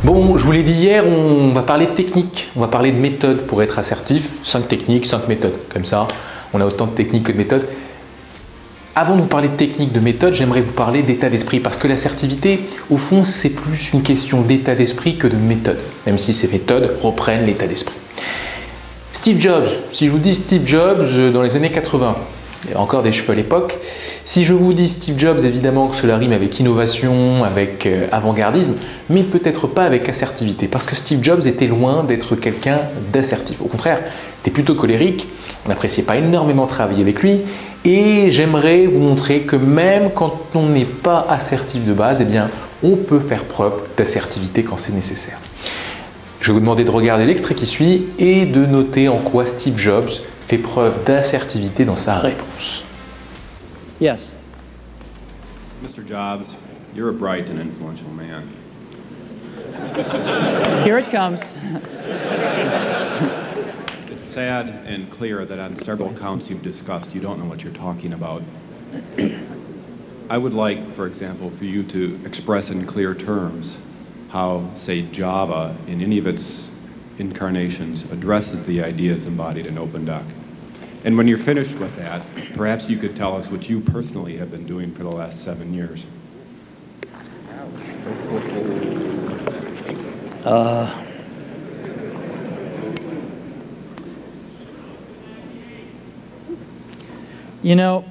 Bon, je vous l'ai dit hier, on va parler de techniques, on va parler de méthodes pour être assertif. 5 techniques, 5 méthodes. Comme ça, on a autant de techniques que de méthodes. Avant de vous parler de techniques, de méthodes, j'aimerais vous parler d'état d'esprit. Parce que l'assertivité, au fond, c'est plus une question d'état d'esprit que de méthode. Même si ces méthodes reprennent l'état d'esprit. Steve Jobs, si je vous dis Steve Jobs dans les années 80, il y a encore des cheveux à l'époque. Si je vous dis Steve Jobs, évidemment que cela rime avec innovation, avec avant-gardisme, mais peut-être pas avec assertivité. Parce que Steve Jobs était loin d'être quelqu'un d'assertif. Au contraire, il était plutôt colérique, on n'appréciait pas énormément travailler avec lui. Et j'aimerais vous montrer que même quand on n'est pas assertif de base, eh bien, on peut faire preuve d'assertivité quand c'est nécessaire. Je vais vous demander de regarder l'extrait qui suit et de noter en quoi Steve Jobs fait preuve d'assertivité dans sa réponse. Yes. Mr. Jobs, you're a bright and influential man. Here it comes. It's sad and clear that on several counts you've discussed, you don't know what you're talking about. I would like, for example, for you to express in clear terms how, say, Java, in any of its incarnations, addresses the ideas embodied in OpenDoc. And when you're finished with that, perhaps you could tell us what you personally have been doing for the last 7 years. You know,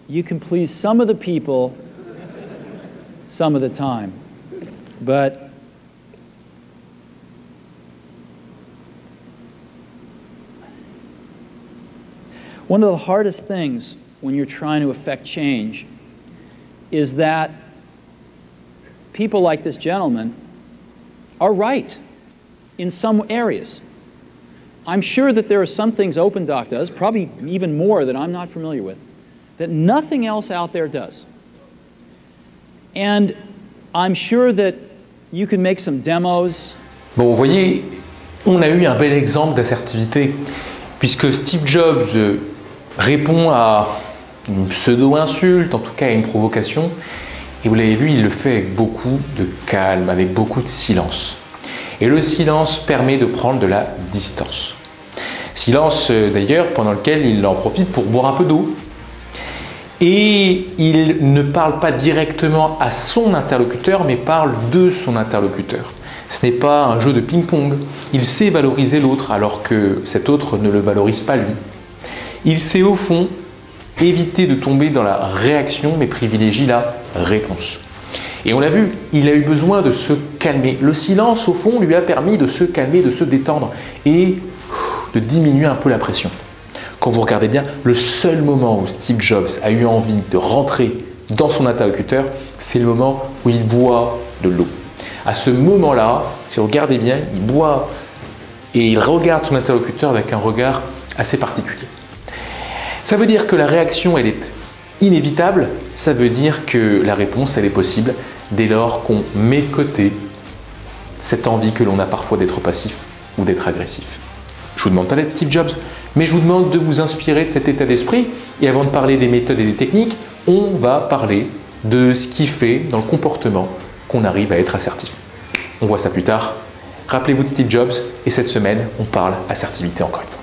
you can please some of the people some of the time, but one of the hardest things when you're trying to affect change is that people like this gentleman are right in some areas. I'm sure that there are some things OpenDoc does, probably even more that I'm not familiar with, that nothing else out there does. And I'm sure that you can make some demos. Bon, vous voyez, on a eu un bel exemple d'assertivité, puisque Steve Jobs répond à une pseudo-insulte, en tout cas à une provocation, et vous l'avez vu, il le fait avec beaucoup de calme, avec beaucoup de silence. Et le silence permet de prendre de la distance. Silence d'ailleurs pendant lequel il en profite pour boire un peu d'eau. Et il ne parle pas directement à son interlocuteur, mais parle de son interlocuteur. Ce n'est pas un jeu de ping-pong. Il sait valoriser l'autre, alors que cet autre ne le valorise pas lui. Il sait au fond éviter de tomber dans la réaction, mais privilégie la réponse. Et on l'a vu, il a eu besoin de se calmer. Le silence, au fond, lui a permis de se calmer, de se détendre et de diminuer un peu la pression. Quand vous regardez bien, le seul moment où Steve Jobs a eu envie de rentrer dans son interlocuteur, c'est le moment où il boit de l'eau. À ce moment-là, si vous regardez bien, il boit et il regarde son interlocuteur avec un regard assez particulier. Ça veut dire que la réaction, elle est inévitable. Ça veut dire que la réponse, elle est possible dès lors qu'on met de côté cette envie que l'on a parfois d'être passif ou d'être agressif. Je ne vous demande pas d'être Steve Jobs, mais je vous demande de vous inspirer de cet état d'esprit. Et avant de parler des méthodes et des techniques, on va parler de ce qui fait dans le comportement qu'on arrive à être assertif. On voit ça plus tard. Rappelez-vous de Steve Jobs et cette semaine, on parle assertivité encore une fois.